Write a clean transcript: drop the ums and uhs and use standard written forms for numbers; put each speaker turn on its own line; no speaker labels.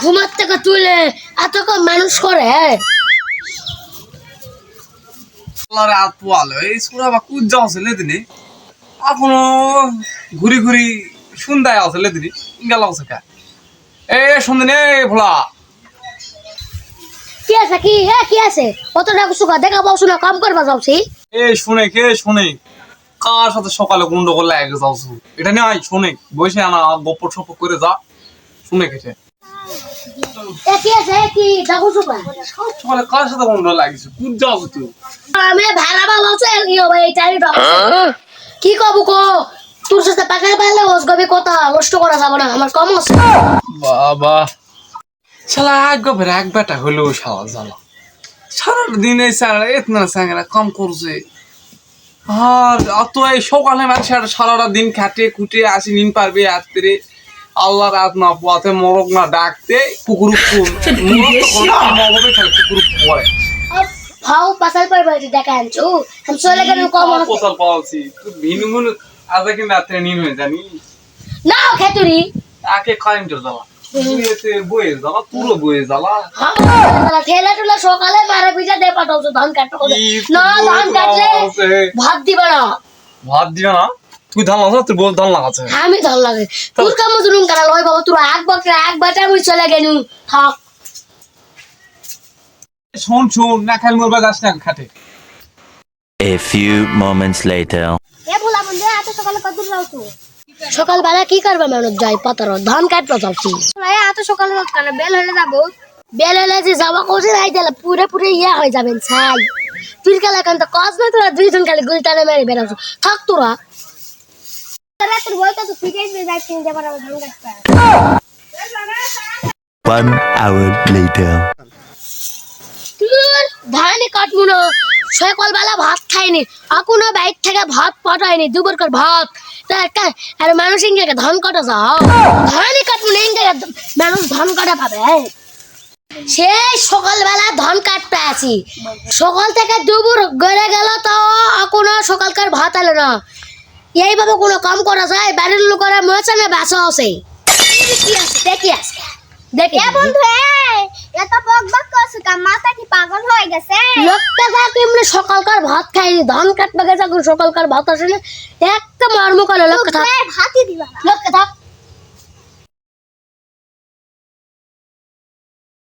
ঘুমার থেকে তুলে এত কম মানুষ করে
আল্লাহরে আত পোয়ালো এই সুরা বা কুজ যাও ছেলে দিনে এখনো ঘুরি ঘুরি শুনদায় আছে লেদিনি গেল আছে কা এ শুনদিন এ ভোলা
কি আছে কি কি আছে কত টাকা সুখা দেখা পাওছো না কাম করবা যাওছি
এ শুনে কে শুনে কার সাথে সকালে গন্ডগোল লাগে যাওছো এটা নাই শুনে বসে আনা গপ্প সপ করে যা শুনে কেটে
কি আছে কি দেখো সুখা
সকালে কার সাথে গন্ডগোল লাগিছে কুজ যাও তুই
আমি ভাড়া বাবাছো কি হবে এই টাইম কি কব কো তোর সাথে পাকা পারলে ওস গবি কথা নষ্ট করা যাবে না আমার কম আছে
বাবা শালা এক বেটা হলো শালা জ্বালা সারাদিন এই স্যার এতনা স্যাংরা কাম করছে আর অত এই সকালে মানুষ সারাটা দিন খাটে খুটে আসি নিন পারবে রাত্রে আল্লাহ রাত না পোয়াতে মরক না ডাকতে কুকুর কুকুর পড়ে
ভাও পাসাল পার বাড়ি দেখা আনছো আমি চলে গেল কম
কোসাল পাওয়াছি তুই ভিনু ভিনু আজ কিন্তু রাত্রে নিন হয়ে জানি
না খেতুরি
আকে কারেন্টের জ্বালা তুই বয়ে জ্বালা পুরো বয়ে জ্বালা
ঠেলা টুলা সকালে মারা পিঠা দিয়ে পাঠাওছো ধান কাটতে না ধান কাটলে ভাত দিবে না
ভাত দিও না তুই ধান লাগাছ তুই বল ধান লাগাছে
আমি ধান লাগে তোর কাম জুলুম করা লয় বাবা তোর এক বাটা আমি চলে গেলু থাক
শোন না খাইল মরবা যাস না খাটে
A few moments later.
এ ভোলা বন্ধু এত সকালে কত যাওছো সকালবেলা কি করবে মানুষ যাই পাতার ধান কাটতে যাচ্ছি এত সকালে কেন বেল হলে যাবো বেল হলে যে যাওয়া কোথায় নাই দিলে পুরে পুরে ইয়া হয়ে যাবেন ছাই তুই কালে এখন তো কস না তোরা দুইজন কালে গুলি টানে মেরে বেড়াচ্ছ থাক তোরা তোর বলতে তো ফিটেই যাই কিনতে পারবো ধান কাটতে
1 hour later.
তোর ধান কাটবো না সকালবেলা ভাত খাইনি এখনো বাইক থেকে ভাত পাঠায়নি দুবার করে ভাত আর মানুষ ইংরেজি ধান কাটা যাও ধানই কাটবো না ইংরেজি মানুষ ধান কাটা পাবে সেই সকালবেলা ধান কাটতে আছি সকাল থেকে দুপুর গড়ে গেল তাও এখনো সকালকার ভাত এলো না এইভাবে কোনো কাম করা যায় বাড়ির লোকেরা মরছে না বাসা আছে কি আছে দেখি আজকে দেখি
বন্ধু এত বকবক করছিস কা মাথা কি পাগল হয়ে গেছে
লোকটা থাকে এমনি সকালকার ভাত খাইনি ধান কাটতে গেছে সকালকার ভাত আসে না একটা মারমো করে লোকটা থাক
ভাতই দিবা না
লোকটা থাক